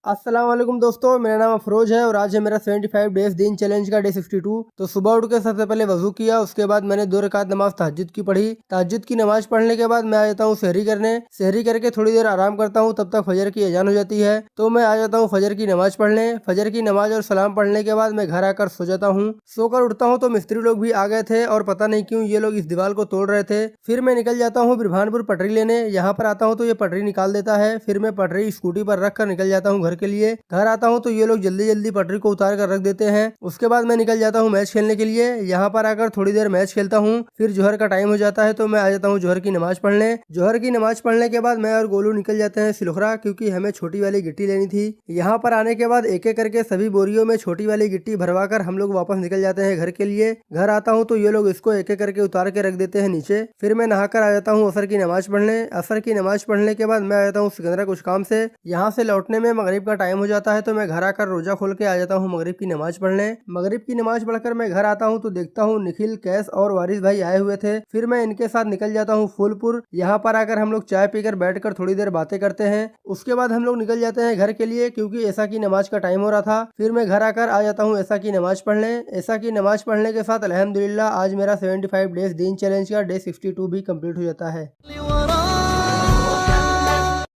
अस्सलाम वालेकुम दोस्तों, मेरा नाम अफरोज है और आज है मेरा 75 डेज दिन चैलेंज का डे 62। तो सुबह उठ के सबसे पहले वजू किया, उसके बाद मैंने 2 रकात नमाज तहज्जुद की पढ़ी। तहज्जुद की नमाज पढ़ने के बाद मैं आ जाता हूँ सहरी करने। सहरी करके थोड़ी देर आराम करता हूँ, तब तक फजर की अजान हो जाती है तो मैं आ जाता हूँ फजर की नमाज पढ़ने। फजर की नमाज और सलाम पढ़ने के बाद मैं घर आकर सो जाता हूँ। सोकर उठता हूँ तो मिस्त्री लोग भी आ गए थे और पता नहीं क्यों ये लोग इस दीवार को तोड़ रहे थे। फिर मैं निकल जाता हूँ बिरभानपुर पटरी लेने। यहाँ पर आता हूँ तो ये पटरी निकाल देता है। फिर मैं पटरी स्कूटी पर रख कर निकल जाता हूँ घर के लिए। घर आता हूँ तो ये लोग जल्दी जल्दी पटरी को उतार कर रख देते हैं। उसके बाद मैं निकल जाता हूँ मैच खेलने के लिए। यहाँ पर आकर थोड़ी देर मैच खेलता हूँ। फिर जोहर का टाइम हो जाता है तो मैं आ जाता हूँ जोहर की नमाज पढ़ने। जोहर की नमाज पढ़ने के बाद मैं और गोलू निकल जाते हैं सिलखरा, क्योंकि हमें छोटी वाली गिट्टी लेनी थी। यहाँ पर आने के बाद एक एक करके सभी बोरियों में छोटी वाली गिट्टी भरवा कर हम लोग वापस निकल जाते हैं घर के लिए। घर आता हूँ तो ये लोग इसको एक एक करके उतार के रख देते हैं नीचे। फिर मैं नहाकर आ जाता हूँ असर की नमाज पढ़ने। असर की नमाज पढ़ने के बाद मैं आ जाता हूँ सिकंदरा कुछ काम से। यहाँ से लौटने में मगरिब का टाइम हो जाता है तो मैं घर आकर रोजा खोल के आ जाता हूँ मगरिब की नमाज पढ़ने। मगरिब की नमाज पढ़कर मैं घर आता हूँ तो देखता हूँ निखिल, कैस और वारिस भाई आए हुए थे। फिर मैं इनके साथ निकल जाता हूँ फूलपुर। यहाँ पर आकर हम लोग चाय पीकर बैठकर थोड़ी देर बातें करते हैं। उसके बाद हम लोग निकल जाते हैं घर के लिए, क्योंकि ऐसा की नमाज का टाइम हो रहा था। फिर मैं घर आकर आ जाता हूँ ऐसा की नमाज पढ़ने। ऐसा की नमाज पढ़ने के साथ अल्हम्दुलिल्लाह आज मेरा 75 डेज दीन चैलेंज का डे 62 भी कंप्लीट हो जाता है।